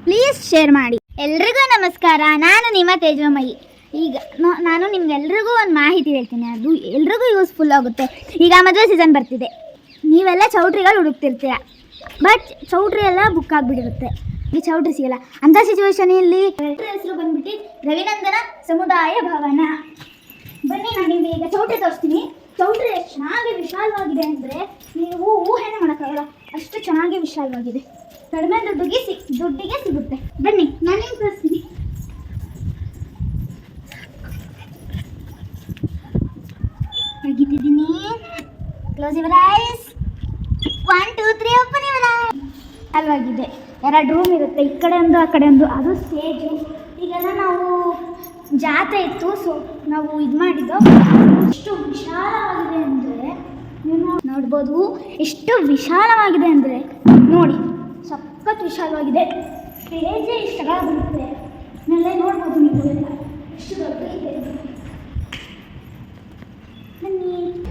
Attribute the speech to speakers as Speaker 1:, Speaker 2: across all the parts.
Speaker 1: Please share ಮಾಡಿ. ಎಲ್ರಿಗೂ ನಮಸ್ಕಾರ, ನಾನು ನಿಮ್ಮ ತೇಜೋಮಯಿ. ಈಗ ನಾನು ನಿಮ್ಗೆಲ್ರಿಗೂ ಒಂದು ಮಾಹಿತಿ ಹೇಳ್ತೀನಿ, ಅದು ಎಲ್ರಿಗೂ ಯೂಸ್ಫುಲ್ ಆಗುತ್ತೆ. ಈಗ ಮದುವೆ ಸೀಸನ್ ಬರ್ತಿದೆ, ನೀವೆಲ್ಲ ಚೌಟ್ರಿಗಳು ಹುಡುಕ್ತಿರ್ತೀರ, ಬಟ್ ಚೌಟ್ರಿ ಎಲ್ಲ ಬುಕ್ ಆಗಿಬಿಟ್ಟಿರುತ್ತೆ, ಈ ಚೌಟ್ರಿ ಸಿಗಲ್ಲ. ಅಂಥ ಸಿಚುವೇಶನಲ್ಲಿ ಹೆಸರು ಬಂದ್ಬಿಟ್ಟು ರವಿನಂದನ ಸಮುದಾಯ ಭವನ. ಬನ್ನಿ, ನಾನು ನಿಮಗೆ ಈಗ ಚೌಟ್ರಿ ತೋರಿಸ್ತೀನಿ. ಚೌಟ್ರಿ ಎಷ್ಟು ಚೆನ್ನಾಗಿ ವಿಶಾಲವಾಗಿದೆ ಅಂದರೆ ನೀವು ಊಹೆನೇ ಮಾಡೋಕ್ಕಾಗಲ್ಲ, ಅಷ್ಟು ಚೆನ್ನಾಗಿ ವಿಶಾಲವಾಗಿದೆ. ಕಡಿಮೆ ದುಡ್ಡಿಗೆ ಸಿಗುತ್ತೆ. ಬನ್ನಿ, ನಾನು ನಿಮ್ಗೆ ತೋರಿಸ್ತೀನಿ. ತೆಗಿತಿದ್ದೀನಿ. Close your eyes. 1 2 3 open your eyes. ಅಲ್ವಾಗಿದೆ. 2 ರೂಮ್ ಇರುತ್ತೆ, ಈ ಕಡೆ ಒಂದು ಆ ಕಡೆ ಒಂದು. ಅದು ಸ್ಟೇಜು. ಈಗೆಲ್ಲ ನಾವು ಜಾತ್ರೆ ಇತ್ತು, ಸೊ ನಾವು ಇದು ಮಾಡಿದ್ದು. ಎಷ್ಟು ವಿಶಾಲವಾಗಿದೆ ಅಂದರೆ ನೀವು ನೋಡ್ಬೋದು. ಎಷ್ಟು ವಿಶಾಲವಾಗಿದೆ ಅಂದರೆ ನೋಡಿ, ಸಖತ್ ವಿಶಾಲವಾಗಿದೆ. ಸ್ಟೇಜೇ ಇಷ್ಟ ಬರುತ್ತೆ. ನೆಲ್ಲ ನೋಡ್ಬೋದು ನೀವು ಎಲ್ಲ ಎಷ್ಟು ದೊಡ್ಡದಿದೆ.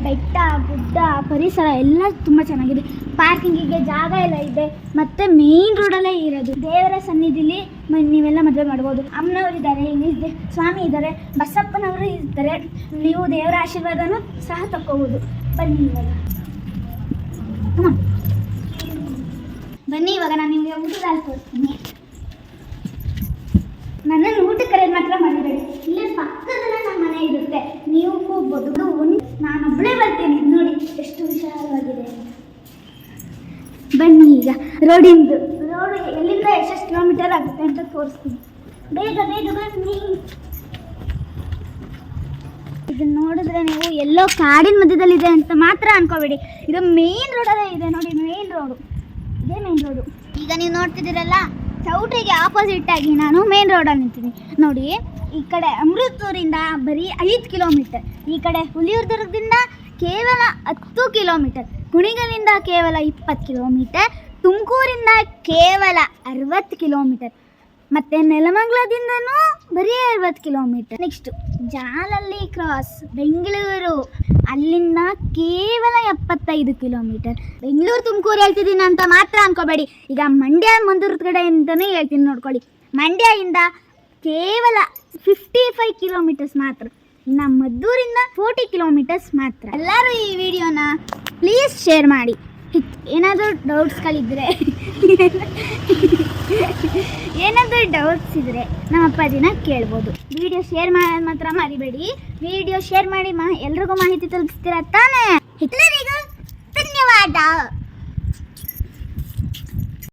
Speaker 1: ಬೆಟ್ಟ ಗುಡ್ಡ ಪರಿಸರ ಎಲ್ಲ ತುಂಬ ಚೆನ್ನಾಗಿದೆ. ಪಾರ್ಕಿಂಗಿಗೆ ಜಾಗ ಎಲ್ಲ ಇದೆ, ಮತ್ತು ಮೇನ್ ರೋಡಲ್ಲೇ ಇರೋದು. ದೇವರ ಸನ್ನಿಧಿಲಿ ನೀವೆಲ್ಲ ಮದುವೆ ಮಾಡ್ಬೋದು. ಅಮ್ಮನವರು ಇದ್ದಾರೆ, ಇಲ್ಲಿ ಸ್ವಾಮಿ ಇದ್ದಾರೆ, ಬಸಪ್ಪನವರು ಇರ್ತಾರೆ. ನೀವು ದೇವರ ಆಶೀರ್ವಾದನೂ ಸಹ ತಗೋಬೋದು. ಬನ್ನಿ ಇವಾಗ, ಬನ್ನಿ ಇವಾಗ ನಾನು ನಿಮಗೆ ಊಟದಲ್ಲಿ ತೋರಿಸ್ತೀನಿ. ನನ್ನನ್ನು ಊಟಕ್ಕೆ ಕರೆದು ಮಾತ್ರ ಮಾಡಿಬೇಡಿ. ಇಲ್ಲೇ ಪಕ್ಕದಲ್ಲೇ ನಮ್ಮ ಮನೆ ಇರುತ್ತೆ, ನೀವು ಹೋಗ್ಬೋದು. ನಾನೊಬ್ಬಳೇ ಬರ್ತೀನಿ. ನೋಡಿ ಎಷ್ಟು ವಿಶಾಲವಾಗಿದೆ. ಬನ್ನಿ, ಈಗ ರೋಡ್ ಎಲ್ಲಿಂದ ಎಷ್ಟೆಷ್ಟು ಕಿಲೋಮೀಟರ್ ಆಗುತ್ತೆ ಅಂತ ತೋರಿಸ್ತೀನಿ. ಬೇಗ ಬೇಗ ಬನ್ನಿ. ಇದನ್ನ ನೋಡಿದ್ರೆ ನೀವು ಎಲ್ಲೋ ಕಾಡಿನ ಮಧ್ಯದಲ್ಲಿದೆ ಅಂತ ಮಾತ್ರ ಅನ್ಕೋಬೇಡಿ. ಇದು ಮೇನ್ ರೋಡಲ್ಲೇ ಇದೆ. ನೋಡಿ, ಮೇನ್ ರೋಡು, ಇದೇ ಮೇನ್ ರೋಡು. ಈಗ ನೀವು ನೋಡ್ತಿದ್ದೀರಲ್ಲ, ಚೌಟ್ರಿಗೆ ಆಪೋಸಿಟ್ ಆಗಿ ನಾನು ಮೇನ್ ರೋಡಲ್ಲಿ ನಿಂತೀನಿ. ನೋಡಿ, ಈ ಕಡೆ ಅಮೃತೂರಿಂದ ಬರೀ 5 ಕಿಲೋಮೀಟರ್, ಈ ಕಡೆ ಹುಲಿಯೂರ್ದುರ್ಗದಿಂದ ಕೇವಲ 10 ಕಿಲೋಮೀಟರ್, ಕುಣಿಗಲಿಂದ ಕೇವಲ 20 ಕಿಲೋಮೀಟರ್, ತುಮಕೂರಿಂದ ಕೇವಲ 60 ಕಿಲೋಮೀಟರ್, ಮತ್ತು ನೆಲಮಂಗಲದಿಂದನೂ ಬರೀ 60 kilometre. Next Jalahalli cross Bengaluru, ಅಲ್ಲಿಂದ ಕೇವಲ 75 ಕಿಲೋಮೀಟರ್. ಬೆಂಗಳೂರು ತುಮಕೂರು ಹೇಳ್ತಿದ್ದೀನಿ ಅಂತ ಮಾತ್ರ ಅನ್ಕೋಬೇಡಿ. ಈಗ ಮಂಡ್ಯ ಮಂದೂರು ಕಡೆಯಿಂದನೇ ಹೇಳ್ತೀನಿ, ನೋಡ್ಕೊಳ್ಳಿ. ಮಂಡ್ಯದಿಂದ ಕೇವಲ 55 ಕಿಲೋಮೀಟರ್ಸ್ ಮಾತ್ರ, ಇನ್ನು ಮದ್ದೂರಿಂದ 40 ಕಿಲೋಮೀಟರ್ಸ್ ಮಾತ್ರ. ಎಲ್ಲರೂ ಈ ವಿಡಿಯೋನ ಪ್ಲೀಸ್ ಶೇರ್ ಮಾಡಿ. ಏನಾದರೂ ಡೌಟ್ಸ್ಗಳಿದ್ದರೆ ನಮ್ಮ ಅಪ್ಪಾಜಿನ ಕೇಳ್ಬೋದು. ವಿಡಿಯೋ ಶೇರ್ ಮಾಡೋದು ಮಾತ್ರ ಮರಿಬೇಡಿ. ವಿಡಿಯೋ ಶೇರ್ ಮಾಡಿ ಎಲ್ರಿಗೂ ಮಾಹಿತಿ ತಲುಪಿಸ್ತೀರಾ ತಾನೇ? ಎಲ್ಲರಿಗೂ ಧನ್ಯವಾದ.